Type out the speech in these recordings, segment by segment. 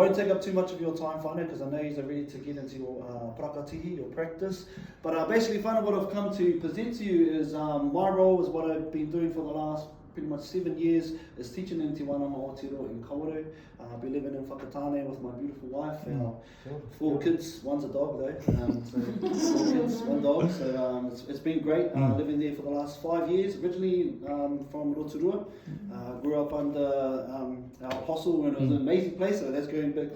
won't take up too much of your time, whānau, because I know you're ready to get into your prakatihi, your practice. But basically, whānau, what I've come to present to you is my role is what I've been doing for the last pretty much 7 years, is teaching in Te Wānanga Aotearoa in Kauru. I've been living in Whakatane with my beautiful wife, our 4 kids, one's a dog though, so 4 kids, 1 dog, so it's been great living there for the last 5 years. Originally from Rotorua, grew up under our apostle, and it was an amazing place, so that's going back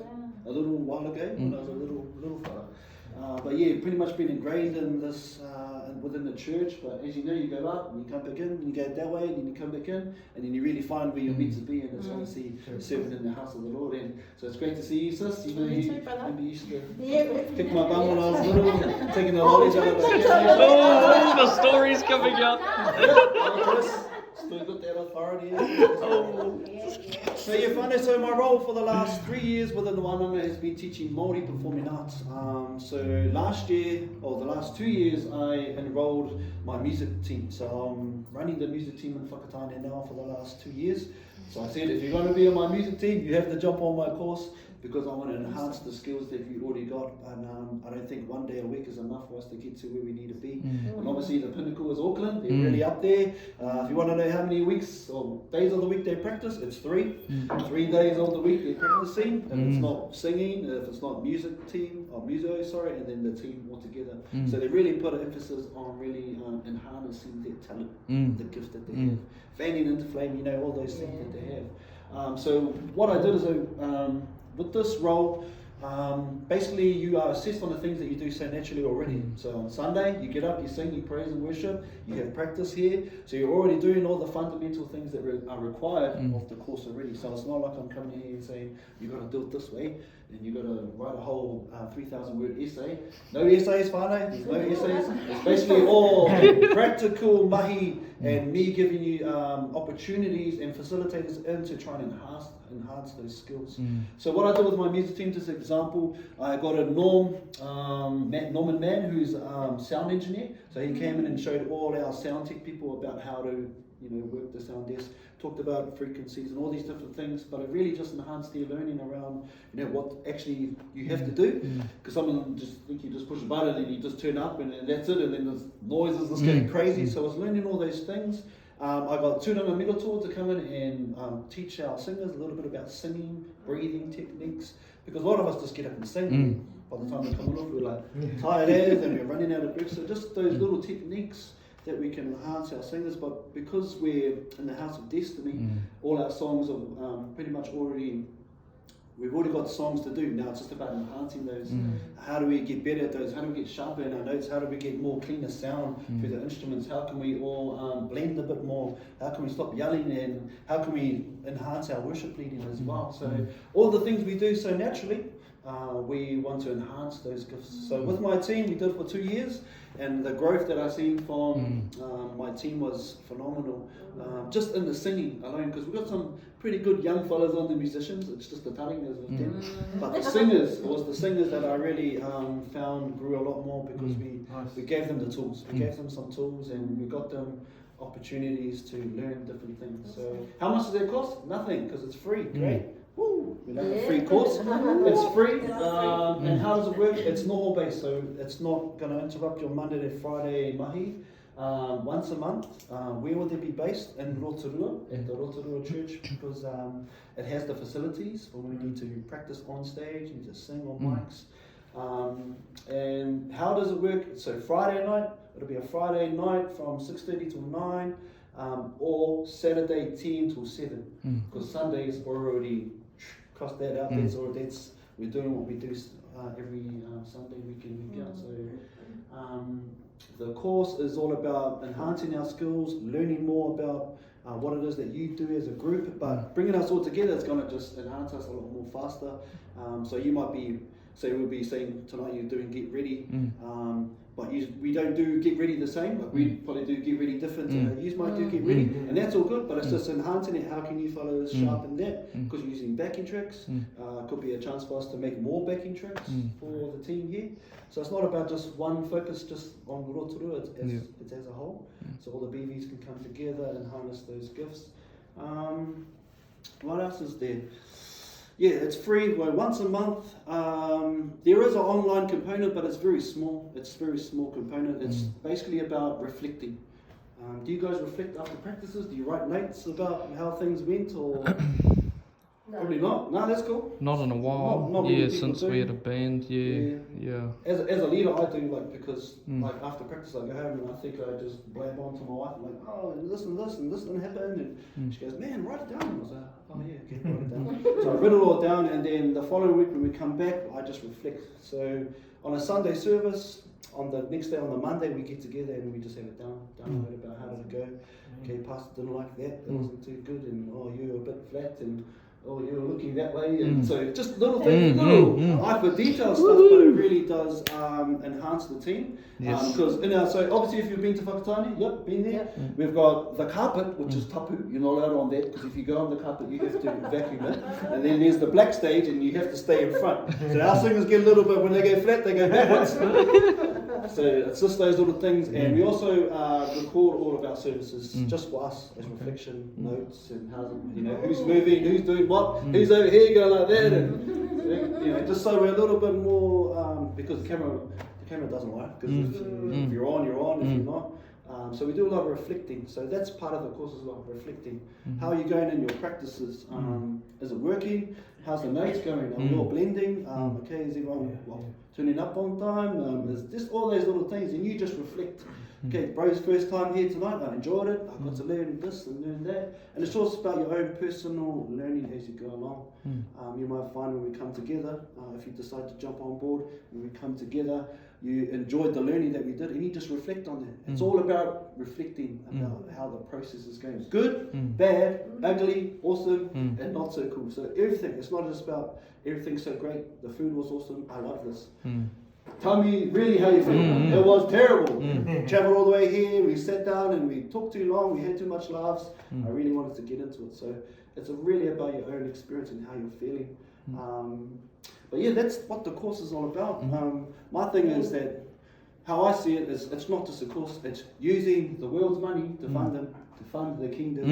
a little while ago, when I was a little fella. But yeah, pretty much been ingrained in this within the church. But as you know, you go up and you come back in, and you go that way, and then you come back in, and then you really find where you're meant to be, and it's obviously serving in the house of the Lord. And so it's great to see you, sis. You know, maybe you used to kick my bum when I was little, taking the lollies out of the backyard. Oh, the story's coming up. Still got that authority. So yeah, whānau, so my role for the last 3 years within the Wanaga has been teaching Maori performing arts. So last year, or the last 2 years, I enrolled my music team. So I'm running the music team in Whakatane now for the last 2 years. So I said, if you're going to be on my music team, you have to jump on my course, because I want to enhance the skills that you've already got. And I don't think 1 day a week is enough for us to get to where we need to be. And obviously the pinnacle is Auckland, they're really up there. If you want to know how many weeks or days of the week they practice, it's 3. 3 days of the week they're practicing. If it's not singing, if it's not music team, or muso, sorry, and then the team all together. So they really put an emphasis on really enhancing their talent, the gift that they have. Fanning into flame, you know, all those things that they have. So what I did is with this role, basically you are assessed on the things that you do so naturally already. So on Sunday, you get up, you sing, you praise and worship, you have practice here, so you're already doing all the fundamental things that are required of the course already. So it's not like I'm coming here and saying, you've got to do it this way, and you've got to write a whole 3,000 word essay. No essays, whānau, there's no essays. It's basically all practical mahi, and me giving you opportunities and facilitators in to try and enhance those skills. So what I did with my music team, just example, I got a Norman Mann, who's a sound engineer. So he came in and showed all our sound tech people about how to, you know, work the sound desk, talked about frequencies and all these different things, but it really just enhanced their learning around, you know, what actually you have to do. Because some of them just think you just push a button and you just turn up and that's it, and then there's noises that's getting crazy. So I was learning all those things. I got Tūranga Mirator to come in and teach our singers a little bit about singing, breathing techniques, because a lot of us just get up and sing. By the time we're coming off, we're like tired as, and we're running out of breath. So just those little techniques that we can enhance our singers. But because we're in the House of Destiny, all our songs are pretty much we've already got songs to do. Now it's just about enhancing those. How do we get better at those? How do we get sharper in our notes? How do we get more cleaner sound through the instruments? How can we all blend a bit more? How can we stop yelling? And how can we enhance our worship leading as well? So all the things we do so naturally, we want to enhance those gifts. So with my team, we did for 2 years, and the growth that I seen from my team was phenomenal. Just in the singing alone, because we've got some pretty good young fellas on the musicians. It's just the taringas with them. But the singers, it was the singers that I really found grew a lot more, because we gave them the tools. We gave them some tools, and we got them opportunities to learn different things. So how much does that cost? Nothing, because it's free. Great. Woo! We love a free course. It's free. And how does it work? It's normal based, so it's not going to interrupt your Monday to Friday mahi. Once a month. Where would they be based? In Rotorua, at the Rotorua Church, because it has the facilities for when we need to practice on stage, need to sing on mics. And how does it work? So Friday night, it'll be a Friday night from 6:30 till 9, or Saturday 10 till 7, because Sundays already crossed that out. We're doing what we do every Sunday, week in, week out. So the course is all about enhancing our skills, learning more about what it is that you do as a group, but bringing us all together is going to just enhance us a lot more faster. So you might be, say we'll be saying tonight you're doing Get Ready, but we don't do Get Ready the same. Like we probably do Get Ready different. You might do Get Ready, and that's all good, but it's just enhancing it. How can you fellows sharpen that? Because you're using backing tracks. Could be a chance for us to make more backing tracks for the team here. So it's not about just one focus, just on Rotorua, it's as a whole. So all the BVs can come together and harness those gifts. What else is there? Yeah, it's free. Well, once a month. There is an online component, but it's very small. It's a very small component. It's basically about reflecting. Do you guys reflect after practices? Do you write notes about how things went, or No. probably not? No, that's cool. Not in a while. Not many Yeah, people since do. we had a band. Yeah. As a leader, I do, like, because like after practice I go home and I think I just blab on to my wife and like, oh, listen, this and this didn't happen, and she goes, man, write it down. And I was like, oh yeah, okay, write it down. So I wrote it all down, and then the following week when we come back, I just reflect. So on a Sunday service, on the next day, on the Monday, we get together and we just have it download about how did it go. Okay, pastor didn't like that wasn't too good, and oh, you were a bit flat, and oh, you were looking that way, and so just little things, little hyper detail stuff, but it really does enhance the team. Yes. Because so obviously, if you've been to Whakatane, yep, been there. Yep. We've got the carpet, which is tapu. You're not allowed on that because if you go on the carpet, you have to vacuum it. And then there's the black stage, and you have to stay in front. So our singers get a little bit when they go flat, they go backwards. So it's just those little things, and we also record all of our services just for us as reflection notes, and how who's moving, who's doing what, who's over here going like that, and just so we're a little bit more because the camera doesn't lie, because if you're on, you're on. If you're not. So we do a lot of reflecting. So that's part of the course as well, reflecting. How are you going in your practices? Is it working? How's the notes going? Are we all blending? Okay, is everyone turning up on time? Is just all those little things, and you just reflect. Okay, bro's first time here tonight, I enjoyed it, I got to learn this and learn that. And it's also about your own personal learning as you go along. You might find when we come together, if you decide to jump on board, when we come together, you enjoyed the learning that we did, and you just reflect on that. It's all about reflecting about how the process is going. Good, bad, ugly, awesome, and not so cool. So everything, it's not just about everything's so great, the food was awesome, I love this. Tell me really how you feel. It was terrible. Traveled all the way here, we sat down and we talked too long, we had too much laughs. I really wanted to get into it. So it's really about your own experience and how you're feeling. But yeah, that's what the course is all about. My thing is that how I see it is it's not just a course, it's using the world's money to fund the kingdom.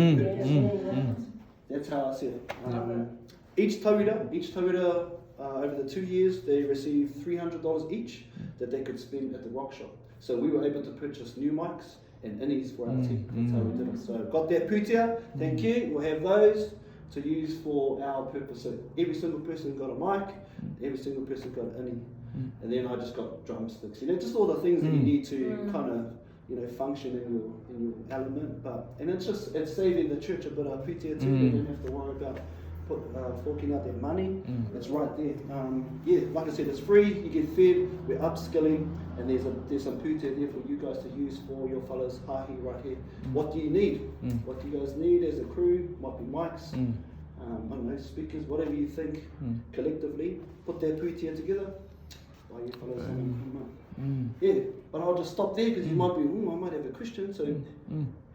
That's how I see it. Each tauira over the 2 years, they received $300 each that they could spend at the rock shop. So we were able to purchase new mics and innies for our team. That's how we did it. So got that putia, thank you. We'll have those to use for our purpose. So every single person got a mic, every single person got an innie. And then I just got drumsticks. Just all the things that you need to kind of function in your element. And it's saving the church a bit of putia too. They don't have to worry about forking out their money. It's right there. Like I said, it's free, you get fed, we're upskilling, and there's some putia there for you guys to use for your fellows hahi right here. What do you need? What do you guys need as a crew? Might be mics, I don't know, speakers, whatever you think collectively. Put that putia together while you fellows come up. Yeah, but I'll just stop there because you might be, I might have a question, so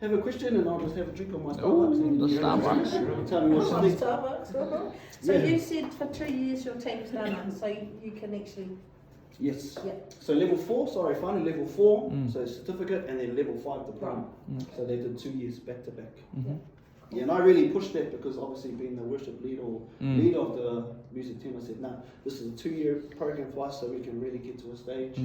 have a question and I'll just have a drink on my Starbucks. The Starbucks. Tell me what you think. Starbucks. So you said for 2 years your team's done it, so you can actually. Yes. Yeah. So level 4, finally level 4, so certificate, and then level 5 diploma. So they did 2 years back to back. Yeah, and I really pushed that because obviously being the worship lead or lead of the music team, I said, no, this is a 2-year program for us so we can really get to a stage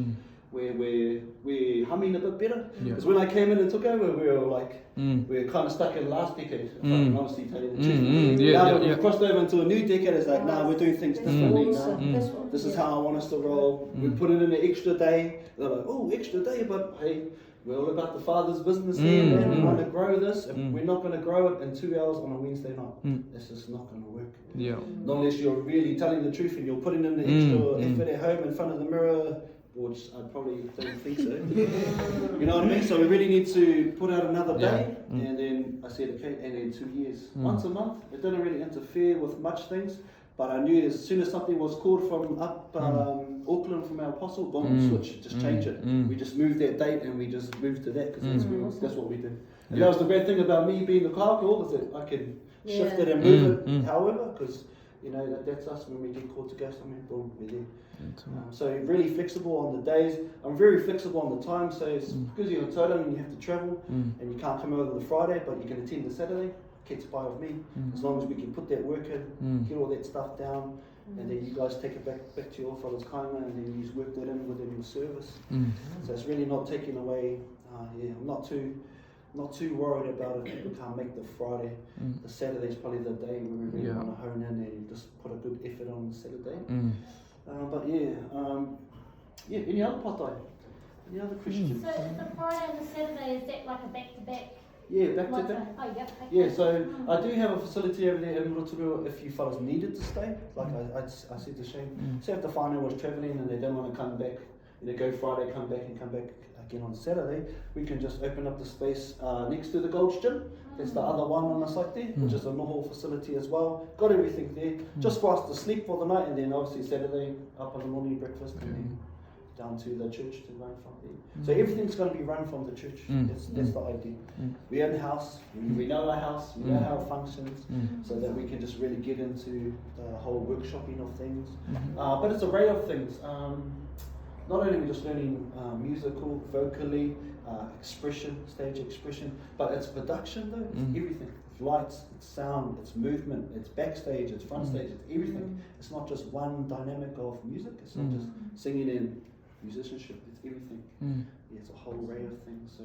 where we're humming a bit better. Because when I came in and took over, we were like, we were kind of stuck in last decade, if I can honestly tell you the truth. Now that we've crossed over into a new decade, it's like, we're doing things differently now. This is how I want us to roll. We put it in an extra day. They're like, oh, extra day, but hey, we're all about the Father's business here, and we want to grow this. If we're not going to grow it in 2 hours on a Wednesday night, it's just not going to work. Not unless you're really telling the truth and you're putting in the extra effort at home in front of the mirror, which I probably don't think so. You know what I mean? So we really need to put out another day, and then I said, okay, and then 2 years. Once a month, it didn't really interfere with much things, but I knew as soon as something was called from up Auckland from our apostle, boom, switch, just change it. We just moved that date and we just moved to that because that's what we did. And that was the great thing about me being the kaako, is that I can shift it and move it however, because that's us when we get called to go somewhere, boom, we're there. So really flexible on the days. I'm very flexible on the time, so it's because you're in Tauranga and you have to travel and you can't come over the Friday, but you can attend the Saturday. kids buy of me. As long as we can put that work in, get all that stuff down, and then you guys take it back to your father's kainga, and then you work that in within your service. So it's really not taking away. I'm not too worried about if people can't make the Friday. The Saturday's probably the day when we really want to hone in and just put a good effort on the Saturday. Any other patai? Any other questions? So the Friday and the Saturday, is that like a back-to-back? Yeah, back to back. Oh, yep. Okay. Yeah, so I do have a facility over there in Rotorua if you fellas needed to stay. Like I said to Shane, say if the whānau was travelling and they don't want to come back, they go Friday, come back again on Saturday, we can just open up the space next to the Gold's Gym. That's the other one on the site there, which is a noho facility as well. Got everything there, just for us to sleep for the night, and then obviously Saturday up in the morning breakfast, and then down to the church to run from there. So everything's going to be run from the church. That's the idea. We own the house, we know our house, we know how it functions, so that we can just really get into the whole workshopping of things. But it's an array of things. Not only are we just learning musical, vocally, expression, stage expression, but it's production though, it's everything. It's lights, it's sound, it's movement, it's backstage, it's front stage, it's everything. It's not just one dynamic of music, it's not just singing and musicianship, it's everything. It's a whole array of things. So,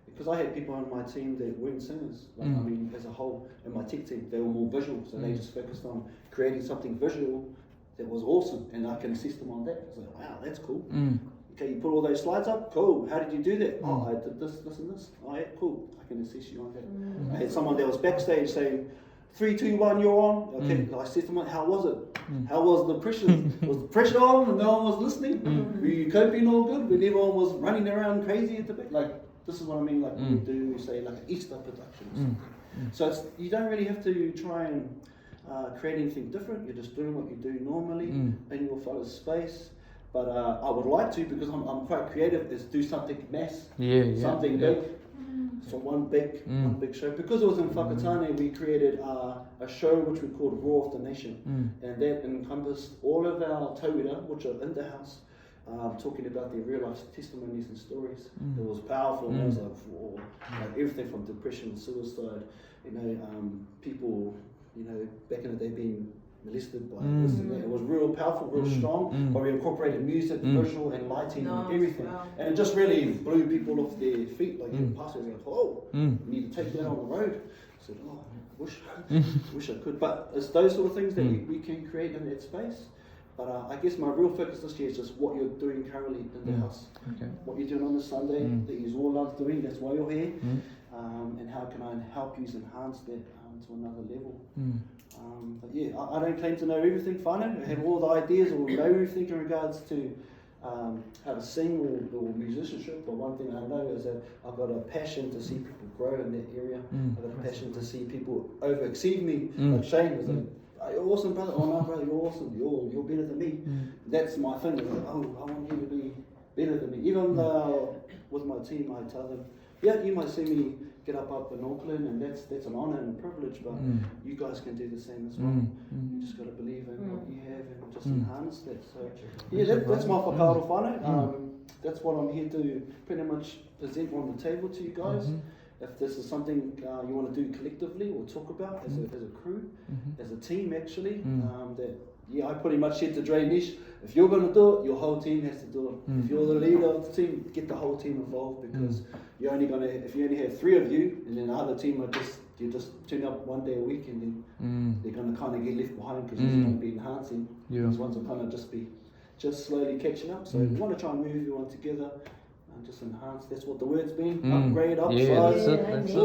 because I had people on my team that weren't singers, like I mean, as a whole, in my tech team, they were more visual, so they just focused on creating something visual that was awesome, and I can assist them on that. I was like, wow, that's cool. Okay, you put all those slides up, cool. How did you do that? Oh, I did this, this, and this. Oh, yeah, cool. I can assist you on that. I had someone that was backstage saying, 3, 2, 1, you're on. Okay, I said to them, how was it? How was the pressure? Was the pressure on and no one was listening? Were you coping all good when everyone was running around crazy at the back? Like, this is what I mean, like we do, say, like an Easter production or something. So it's, you don't really have to try and create anything different. You're just doing what you do normally in your father's space. But I would like to, because I'm quite creative, is do something mass, something big. So one big show. Because it was in Whakatane, we created a show which we called Raw of the Nation, and that encompassed all of our tauira, which are in the house, talking about their real life testimonies and stories. It was powerful. It was like everything from depression, suicide, people, back in the day being molested by this and that. It was real powerful, real strong, but we incorporated music, visual and lighting and everything. Wow. And it just really blew people off their feet. Like the pastor was like, oh, you need to take that on the road. I said, oh, wish I could. But it's those sort of things that we can create in that space. But I guess my real focus this year is just what you're doing currently in the house. Okay. What you're doing on the Sunday that you all love doing, that's why you're here. And how can I help you enhance that to another level. But yeah, I don't claim to know everything whānau. I have all the ideas or know everything in regards to how to sing or musicianship, but one thing I know is that I've got a passion to see people grow in that area. I've got a passion to see people over-exceed me. Like Shane was like, oh, you're awesome, brother. Oh no, brother, you're awesome. You're better than me. That's my thing. Like, oh, I want you to be better than me. Even with my team, I tell them, yeah, you might see me get up in Auckland, and that's an honour and a privilege, but you guys can do the same as well. You just got to believe in what you have and just enhance that. So yeah, that's my whakaaro whānau. That's what I'm here to pretty much present on the table to you guys. If this is something you want to do collectively or talk about as a crew, as a team actually, I pretty much said to Dre Nish, if you're going to do it, your whole team has to do it. If you're the leader of the team, get the whole team involved, because you're only going to, if you only have 3 of you, and then the other team are you just turn up one day a week, and then they're going to kind of get left behind, because it's going to be enhancing. These ones will kind of just slowly catching up. So we want to try and move everyone together and just enhance. That's what the word's been. Upgrade, upsize. That's it.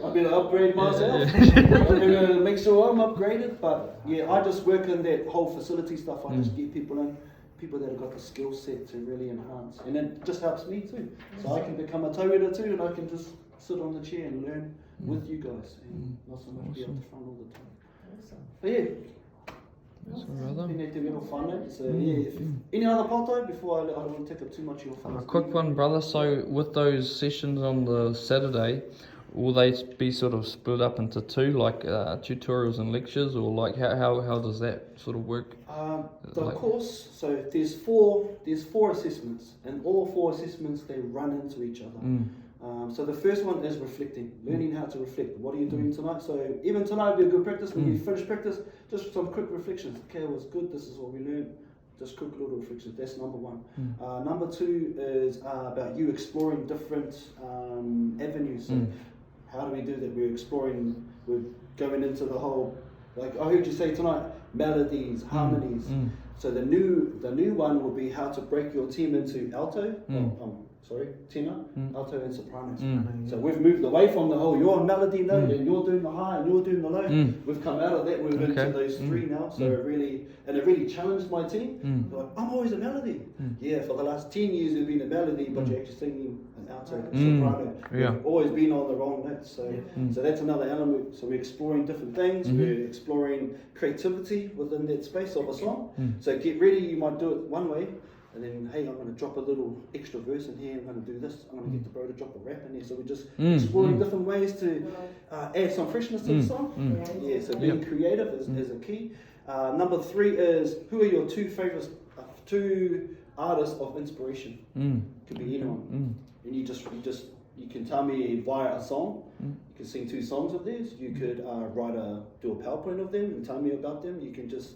I better upgrade myself. I'm going to make sure I'm upgraded. But yeah, I just work in that whole facility stuff. I just get people that have got the skill set to really enhance. And it just helps me too. So I can become a tauira too, and I can just sit on the chair and learn with you guys. And not so much be up the front all the time. But yeah. So yeah, any other patai before I don't want to take up too much of your time? A quick one, brother. So with those sessions on the Saturday, will they be sort of split up into 2, like tutorials and lectures, or like how does that sort of work? The course, so there's four assessments, and all 4 assessments they run into each other. So the first one is reflecting, learning how to reflect. What are you doing tonight? So even tonight would be a good practice. When you finish practice, just some quick reflections. Okay, it was good. This is what we learned. Just quick little reflections. That's number one. Number two is about you exploring different avenues. So how do we do that? We're exploring. We're going into the whole. Like I heard you say tonight, melodies, harmonies. So the new one will be how to break your team into alto. Tenor, alto and soprano. So we've moved away from the whole you're on melody note and you're doing the high and you're doing the low. We've come out of that, we've into those three now. So it really challenged my team. They're like, I'm always a melody. Yeah, for the last 10 years you've been a melody, but you're actually singing an alto and soprano. You've always been on the wrong notes. So that's another element. So we're exploring different things. We're exploring creativity within that space of a song. So get ready, you might do it one way. And then, hey, I'm going to drop a little extra verse in here. I'm going to do this. I'm going to get the bro to drop a rap in there. So we're just exploring different ways to add some freshness to the song. Yeah, so being creative is a key. Number three is, who are your two favorite two artists of inspiration? Could be anyone. And you can tell me via a song. You can sing 2 songs of theirs. You could do a PowerPoint of them and tell me about them. You can just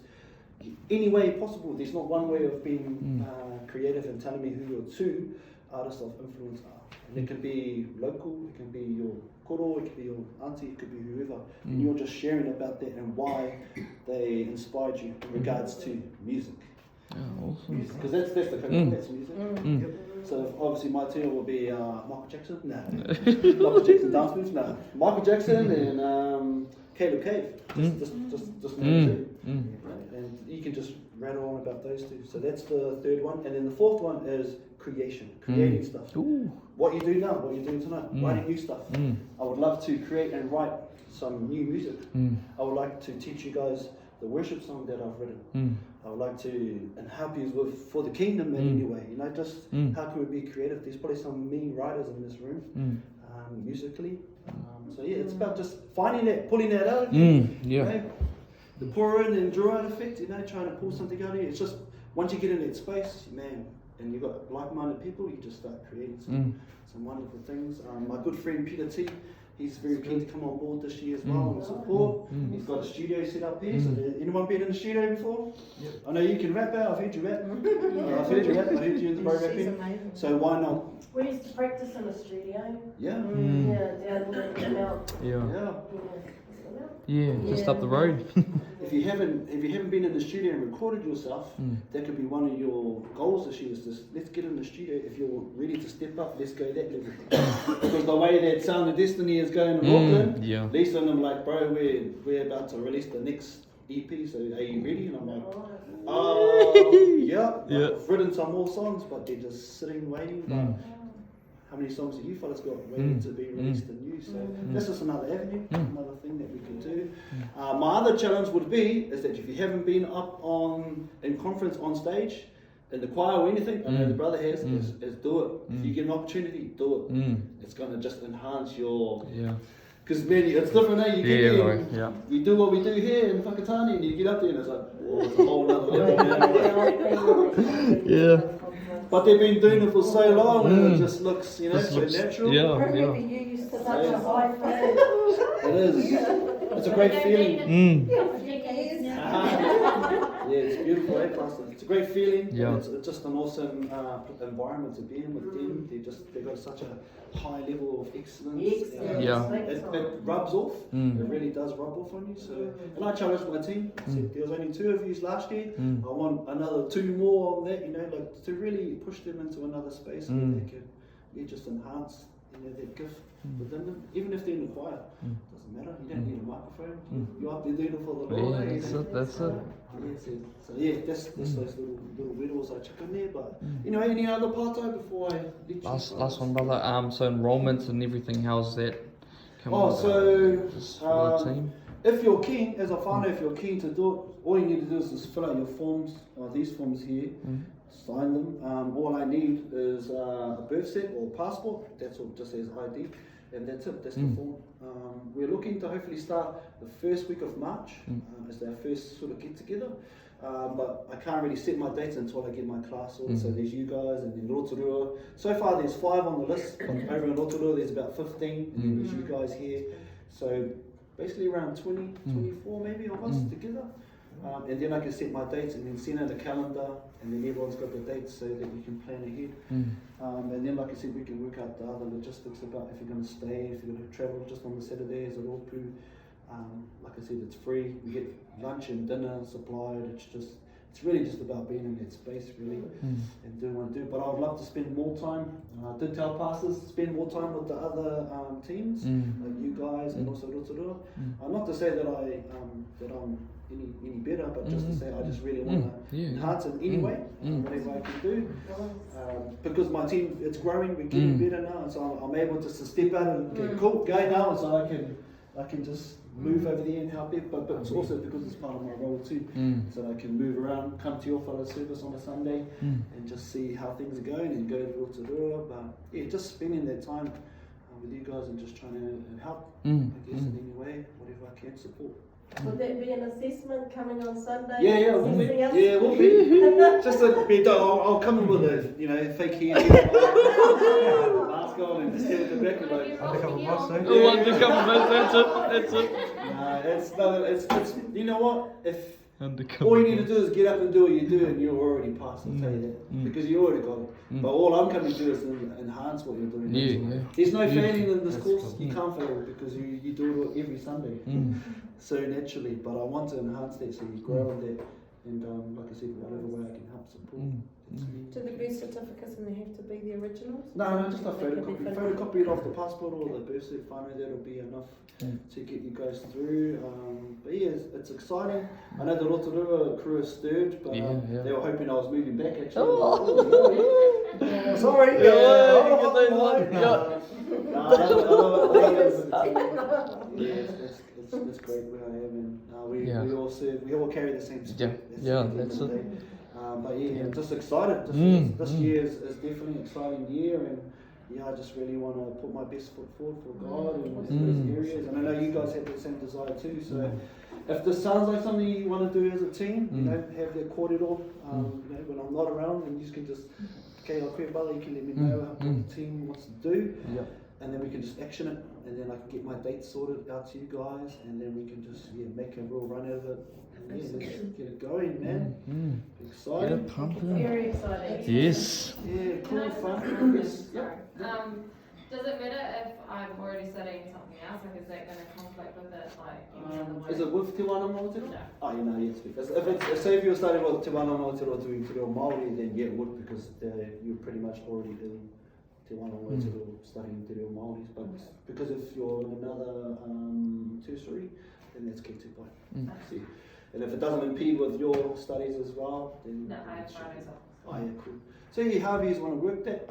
any way possible. There's not one way of being creative and telling me who your 2 artists of influence are. And it can be local, it can be your koro, it can be your auntie, it could be whoever. And you're just sharing about that and why they inspired you in regards to music. Oh, awesome. Because that's the thing, that's music. Yep. So obviously my 2 will be Michael Jackson, Michael Jackson dance moves, Michael Jackson and Caleb Cave, just name 2. And you can just rattle on about those 2. So that's the third one. And then the fourth one is creation, creating stuff. What you do now, what you're doing tonight, writing new stuff. I would love to create and write some new music. I would like to teach you guys the worship song that I've written. I would like to and help you with for the kingdom in any way. You know, just how can we be creative? There's probably some mean writers in this room, musically. So yeah, it's about just finding that, pulling that out. You know, the pour in and draw out effect. You know, trying to pull something out of you. It's just once you get in that space, man, and you've got like-minded people, you just start creating some wonderful things. My good friend Peter T. He's very keen to come on board this year as well and support. He's got a studio set up here. So anyone been in the studio before? Yep. I know you can rap out. I've heard you rap. I've heard you rap. I heard you in the bro rapping. So why not? We used to practice in the studio. Yeah. Yeah, just up the road. If you haven't been in the studio and recorded yourself, that could be one of your goals this year. Is just let's get in the studio. If you're ready to step up, let's go that level. Because the way that Sound of Destiny is going in Auckland, Lisa and I'm like, bro, we're about to release the next EP. So are you ready? And I'm like, yeah. I've written some more songs, but they're just sitting waiting. But how many songs have you fellas got waiting to be released and new? So that's just another avenue, another thing that we could do. My other challenge would be is that if you haven't been up in conference on stage, in the choir or anything, I know the brother has, is do it. If you get an opportunity, do it. It's going to just enhance your... Because man, it's different, eh? You get there, we do what we do here in Whakatane, and you get up there and it's like, whoa, it's a whole other level. But they've been doing it for so long, and it just looks, so natural. It is. It's a great feeling. It's beautiful, eh, Pastor? It's a great feeling. It's just an awesome environment to be in with them. They've got such a high level of excellence. It rubs off. It really does rub off on you. So, and I challenged my team. I said, there was only 2 of you last year. I want another 2 more on that. Like to really push them into another space where they can just enhance that gift within them, even if they're in the choir. Doesn't matter. You don't need a microphone. You're up there doing it for the Lord. That's it. That's those little riddles I chuck in there. But any other part-time before I let you last one, brother. So enrollment and everything. How's that? The team. If you're keen, as a whānau, if you're keen to do it, all you need to do is just fill out your forms, these forms here, sign them. All I need is a birth cert or passport. That's all, just says ID, and that's it. That's the form. We're looking to hopefully start the first week of March as our first sort of get together. but I can't really set my dates until I get my class sorted. So there's you guys and then Rotorua. So far there's 5 on the list. Over in Rotorua there's about 15, and then there's you guys here. So basically around 20, 24 maybe of us together. And then I can set my dates and then send out a calendar, and then everyone's got the dates so that we can plan ahead. And then, like I said, we can work out the other logistics about if you're going to stay, if you're going to travel just on the Saturdays at Opu. Like I said, it's free. We get lunch and dinner supplied. It's really just about being in that space, really, and doing what I do. But I would love to spend more time. I did tell pastors spend more time with the other teams, like you guys and also Rotorua. Not to say that I'm any better, but just to say I just really want to enhance it anyway, whatever I can do. Because my team, it's growing, we're getting better now, and so I'm able just to step out and okay, cool, go now, so I can just move over there and help it, but it's also because it's part of my role too, so I can move around, come to your fellow service on a Sunday and just see how things are going and go to Rotorua, but yeah, just spending that time with you guys and just trying to help, I guess, in any way, whatever I can support. Would that be an assessment coming on Sunday? Yeah, we'll be. Yeah, we'll be. Just a bit. I'll come in with a fake hair, mask on, and just sit at the back and like. Undercover boss, that's it. It's you know what? If Undercover all you need to do is get up and do what you do, and you're already passed. I'll tell you that because you already got it. But all I'm coming to do is enhance what you're doing. Yeah. There's no failing in this course. You can't fail because you do it every Sunday. So naturally, but I want to enhance that so you grow on that, and like I said, whatever way I can help support. Do the birth certificates and they have to be the originals? No, just a They could be photocopy. Photocopy it off the passport or the birth certificate. Finally, that'll be enough to get you guys through. But yeah, it's exciting. I know the Rotorua crew is stirred, but they were hoping I was moving back actually. Sorry. It's great where I am, and we all serve. We all carry the same spirit. That's it. But yeah, I'm just excited. This year is definitely an exciting year, and I just really want to put my best foot forward for God in those areas. And I know you guys have the same desire too. So if this sounds like something you want to do as a team, have that corridor. When I'm not around, and you can just I'll quit, brother. You can let me know what the team wants to do. And then we can just action it, and then I can get my dates sorted out to you guys, and then we can just make a real run out of it. And let's get it going, man. Exciting. Very exciting. Yes. Yeah, cool, fun. Yes. Does it matter if I'm already studying something else? Like, is that going to conflict with it? Like, any other way? Is it with Te Wanaga? No. Oh, yes. Because say if you're studying with Te Wanaga or doing Te Reo Maori, then yeah, it would, because you're pretty much already in Te Wanaga studying Te Reo Maori. But because if you're in another tertiary, then that's Ke Te Pai. See? And if it doesn't impede with your studies as well, then No, I have Fridays off. oh yeah, cool. So yeah, Harvey's want to work that.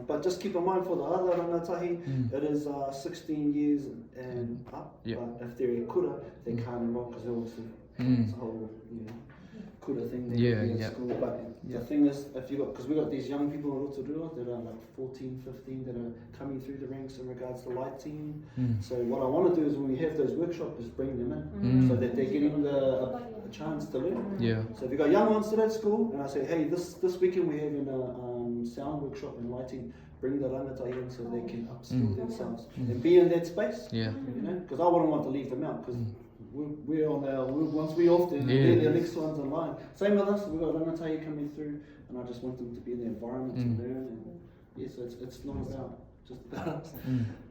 But just keep in mind for the other rangatahi, it is 16 years and up. But if they're a kura, they can't enroll because obviously it's a whole kura thing. At school. But the thing is, if you got, because we got these young people in Rotorua that are like 14, 15 that are coming through the ranks in regards to light team. So what I want to do is when we have those workshops, is bring them in so that they're getting a chance to learn. So if you got young ones still at school, and I say, hey, this weekend we're having a sound workshop and lighting. Bring the rangatahi in so they can upskill themselves and be in that space. Because I wouldn't want to leave them out because. We're on our, once we're off, then they're the next ones in line. Same with us, we've got rangatahi coming through, and I just want them to be in the environment to learn. And so it's not about just about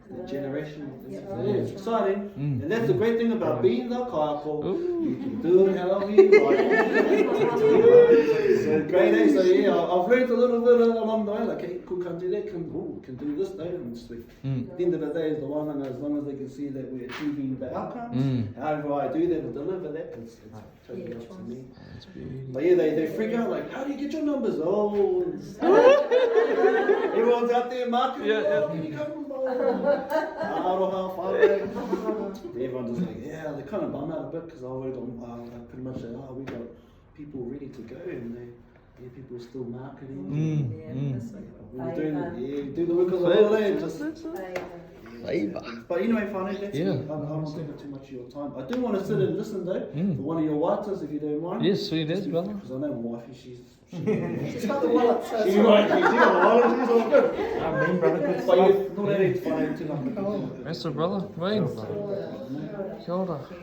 the generation. It's exciting, and that's the great thing about being the kaiako. You can do it however you like. So great, eh? So yeah, I've learned a little bit along the way, like, hey, cool, can't do that, can do this, though, and sweet. At the end of the day, is the one, and as long as they can see that we're achieving the outcomes, however I do that and deliver that, it's totally up to me. But yeah, they freak out, like, how do you get your numbers? Oh, everyone's out there marketing, can you come from Aotearoa, everyone just like, yeah, they kind of bum out a bit because I already got pretty much say, we got people ready to go, and people are still marketing. We're doing do the work of the whole day. Favour. But anyway, whānau, that's Yeah. it. I don't take up too much of your time. I do want to sit and listen though Mm. to one of your watas, if you don't mind. Yes, sweet as, brother. Because I know my wifey, she's She's got the wallet, so she's it's right. She's got a wallet. She's all good. Amen, brother. Good But stuff. you, not that it's whānau tū ngā. That's it, brother. Wayne. Kia ora.